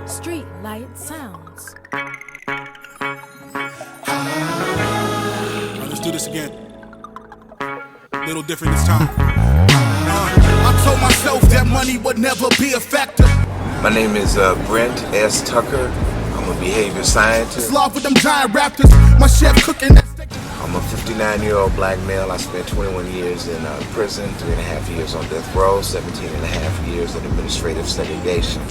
Street Light Sounds. Let's do this again. A little different this time. I told myself that money would never be a factor. My name is Brent S. Tucker. I'm a behavior scientist. Love with them giant raptors. My chef cooking that steak. I'm a 59-year-old black male. I spent 21 years in prison, 3.5 years on death row, 17.5 years in administrative segregation.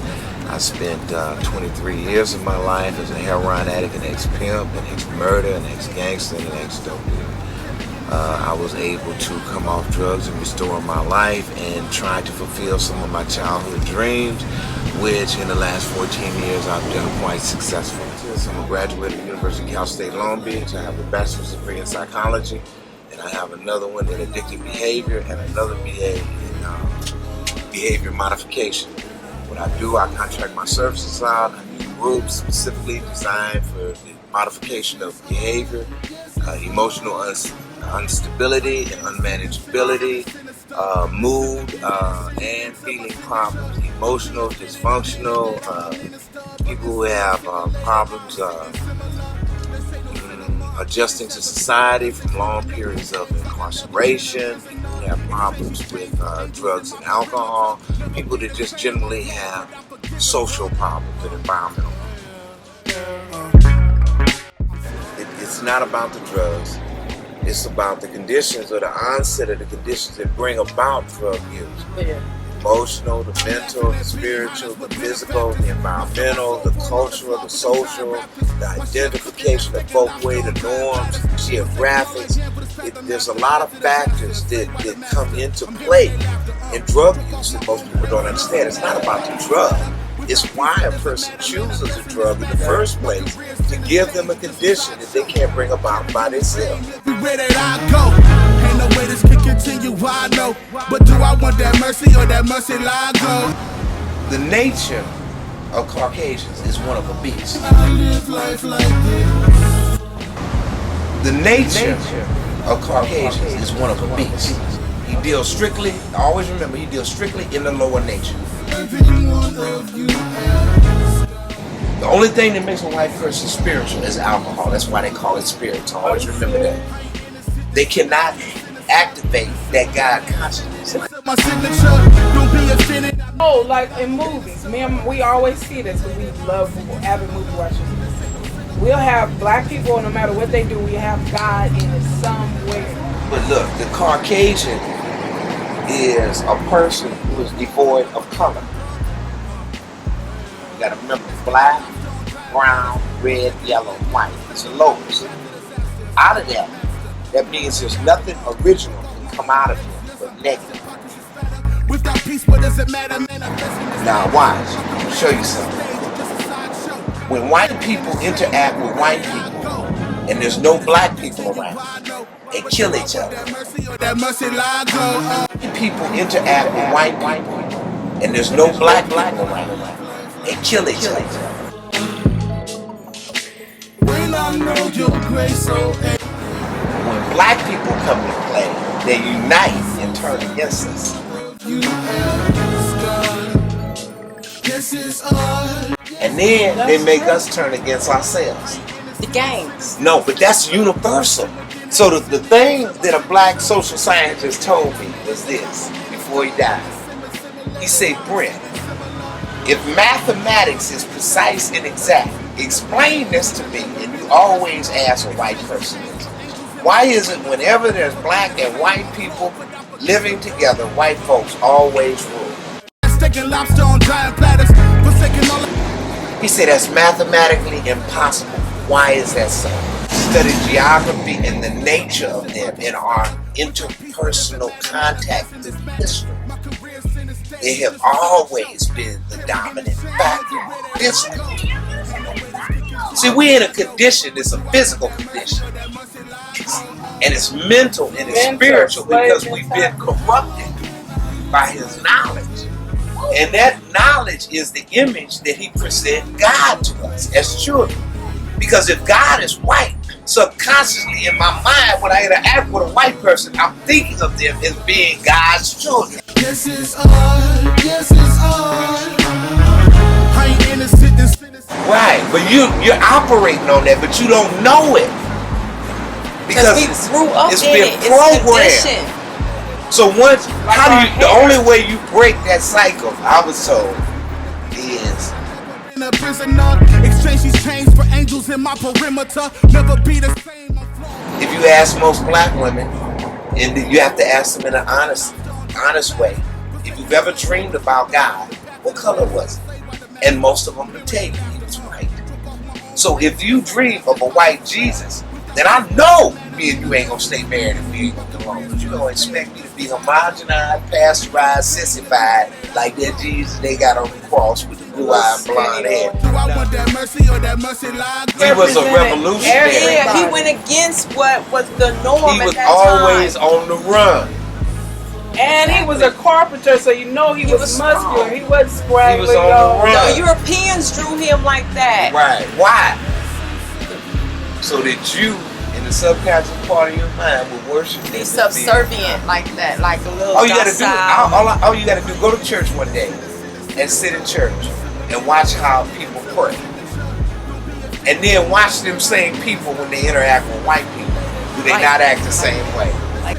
I spent 23 years of my life as a heroin addict, an ex-pimp, an ex-murder, an ex-gangster, and an ex-dope dealer. I was able to come off drugs and restore my life and try to fulfill some of my childhood dreams, which in the last 14 years I've done quite successfully. I'm a graduate of the University of Cal State Long Beach. I have a bachelor's degree in psychology, and I have another one in addictive behavior and another BA in behavior modification. What I do, I contract my services out. I do groups specifically designed for the modification of behavior, emotional instability and unmanageability, mood and feeling problems, emotional, dysfunctional, people who have problems adjusting to society from long periods of incarceration, people who have problems with drugs and alcohol, people that just generally have social problems and environmental problems. It's not about the drugs. It's about the conditions or the onset of the conditions that bring about drug use. Yeah. Emotional, the mental, the spiritual, the physical, the environmental, the cultural, the social, the identification of both way, the norms, geographics. There's a lot of factors that come into play in drug use that most people don't understand. It's not about the drug. It's why a person chooses a drug in the first place, to give them a condition that they can't bring about by themselves. Where did I go? Ain't no way this can continue, I know. But do I want that mercy or that mercy lie go? The nature of Caucasians is one of a beast. I live life like this. The nature of Caucasians is one of a beast. He deals strictly, always remember, he deals strictly in the lower nature. The only thing that makes a white person spiritual is alcohol. That's why they call it spiritual. Always remember that. They cannot activate that God consciousness. Oh, like in movies. We always see this because we love avid movie watchers. We'll have black people, no matter what they do, we have God in it somewhere. But look, the Caucasian is a person who is devoid of color. You gotta remember, black, brown, red, yellow, white. It's a logos. Out of that means there's nothing original can come out of it but negative. Now watch, I'll show you something. When white people interact with white people and there's no black people around, they kill each other. People interact with white people and there's no black people around, they kill each other. When I know your grace, when black people come to play, they unite and turn against us. And then they make us turn against ourselves. The gangs. No, but that's universal. So the thing that a black social scientist told me was this before he died. He said, Brent, if mathematics is precise and exact, explain this to me. And you always ask a white person this. Why is it whenever there's black and white people living together, white folks always rule? He said that's mathematically impossible. Why is that so? Study geography and the nature of them in our interpersonal contact with history. They have always been the dominant factor physically. See, we're in a condition, it's a physical condition. And it's mental and it's spiritual because we've been corrupted by his knowledge. And that knowledge is the image that he presents God to us as children. Because if God is white, subconsciously in my mind, when I interact with a white person, I'm thinking of them as being God's children. This is all, this is all. But you're operating on that, but you don't know it. Because we grew up it's in been it. programmed. It's tradition. So once, Like how do our you? The hair. only way you break that cycle, I was told, is In a prisoner, exchange these chains for angels in my perimeter. Never be the same. if you ask most black women, and you have to ask them in an honest way, if you've ever dreamed about God, what color was it? And most of them will tell you he was white. So if you dream of a white Jesus, then I know me and you ain't gonna stay married and we ain't gonna get along. But you don't expect me to be homogenized, pasteurized, sissified like that Jesus they got on the cross with the blue eye and blonde hair. Do I want that mercy or that mercy line? He was a revolutionary. Yeah, he went against what was the norm He at was that always time. on the run. And he was a carpenter, so you know he was muscular. strong. He wasn't scraggly. He was on the run. The Europeans drew him like that. Right. Why? So that you, in the subconscious part of your mind, will worship him. Be subservient like that, like a little All you gotta do, docile. all you gotta do, go to church one day and sit in church and watch how people pray, and then watch them same people when they interact with white people. Do they Right. not act the same way?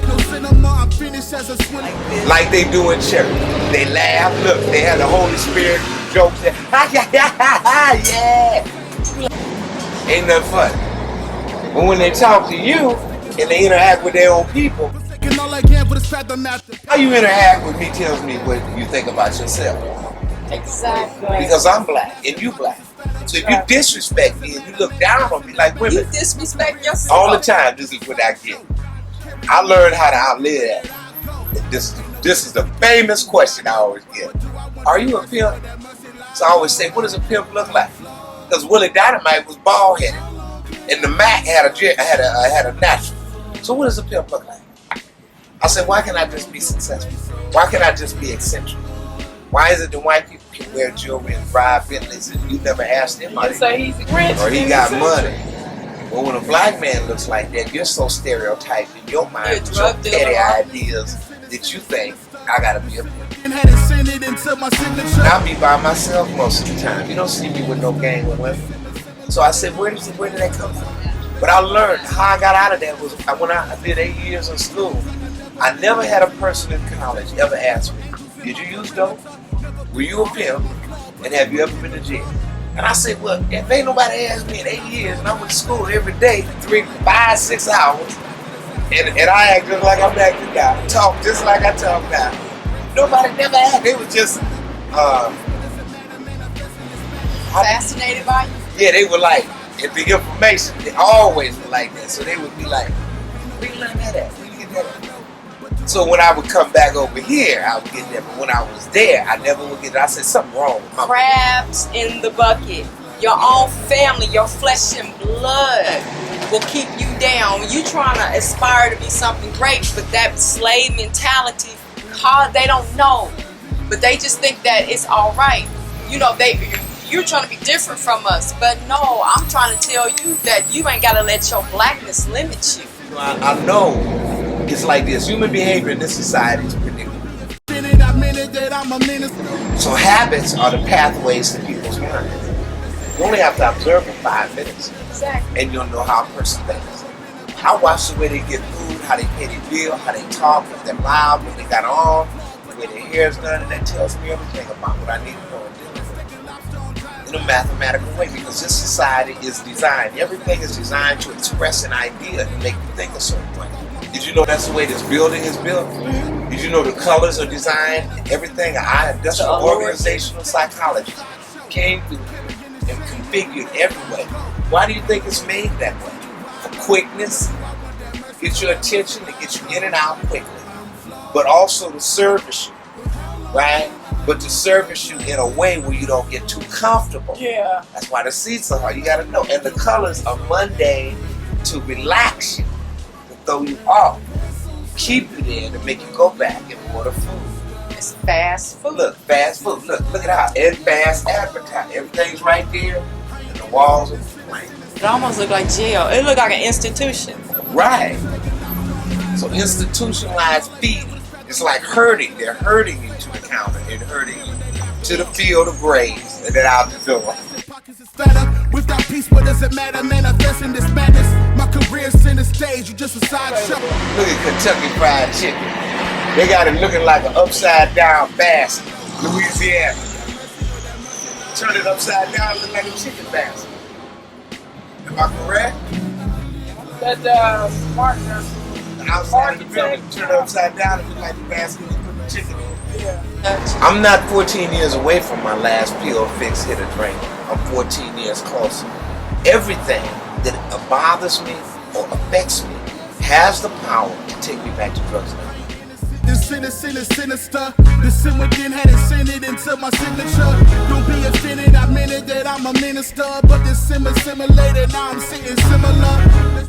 No cinema, I'm finished as a swimmer. Like they do in church. They laugh. Look, they have the Holy Spirit jokes. There. Yeah. Ain't nothing funny. But when they talk to you and they interact with their own people, Taking all I can for the fact I'm not the how you interact with me tells me what you think about yourself. Exactly. Because I'm black and you black. So if you disrespect me and you look down on me like You women, disrespect yourself. all the time, this is what I get. I learned how to outlive that. This is the famous question I always get. Are you a pimp? So I always say, what does a pimp look like? Because Willie Dynamite was bald headed, and the Mac had a natural. So what does a pimp look like? I said, why can't I just be successful? Why can't I just be eccentric? Why is it that white people can wear jewelry and drive Bentleys and you never ask them how You say they he's rich. or he and got he's money? Well, when a black man looks like that, you're so stereotyped in your mind You're a with your drug petty dealer. ideas that you think I gotta be a pimp. and had it sent it into my signature. And I'll be by myself most of the time. You don't see me with no gang of women. So I said, where did that come from? But I learned how I got out of that was when I did 8 years in school. I never had a person in college ever ask me, did you use dope? Were you a pimp? And have you ever been to jail? And I said, well, if ain't nobody asked me in 8 years, and I went to school every day for 3, 5, 6 hours, and I act just like I'm acting now, talk just like I talk now. Nobody never asked. It was just, Fascinated by you? yeah, they were like, if the information, they always were like that. So they would be like, where you learn that at? Where you get that at? So when I would come back over here, I would get that. But when I was there, I never would get it. I said, something wrong with my Crabs in the bucket. Your own family, your flesh and blood will keep you down. You trying to aspire to be something great, but that slave mentality, they don't know. But they just think that it's all right. You know, you're trying to be different from us. But no, I'm trying to tell you that you ain't got to let your blackness limit you. I know it's like this. Human behavior in this society is predictable. So habits are the pathways to people's minds. You only have to observe for 5 minutes, Exactly. and you'll know how a person thinks. I watch the way they get food, how they pay their bill, how they talk, if they're loud, what they got on, the way their hair's done, and that tells me everything about what I need to know and do in a mathematical way, because this society is designed. Everything is designed to express an idea and make you think a certain way. Did you know that's the way this building is built? Mm-hmm. Did you know the colors are designed? Everything, industrial organizational psychologists came through and configured every way. Why do you think it's made that way? For quickness, get your attention, to get you in and out quickly, but also to service you, right? But to service you in a way where you don't get too comfortable. Yeah. That's why the seats are hard. You gotta know. And the colors are mundane to relax you, to throw you off, keep you there, to make you go back and order food. It's fast food. Look, fast food. Look at how and fast advertising. Everything's right there, and the walls are blank. It almost look like jail. It look like an institution. Right. So institutionalized feeding. It's like herding. They're herding you to the counter and herding you to the field of graves and then out the door. Pockets is fatter with peace, what does it matter? Manifesting this madness. My career's center stage, you just a sideshow. Look at Kentucky Fried Chicken. They got it looking like an upside down basket. Louisiana. Turn it upside down, look like a chicken basket. Am I correct? That partner. The outside of the building, turn it upside down and look like the basket you put the chicken in. Yeah. I'm not 14 years away from my last pill, fix, hit, or drink. I'm 14 years closer. Everything that bothers me or affects me has the power to take me back to drugs now. The sin is sinister. The sin within had it sent it into my signature. Don't be offended, I meant it that I'm a minister. But the sin was simulated, now I'm sitting similar.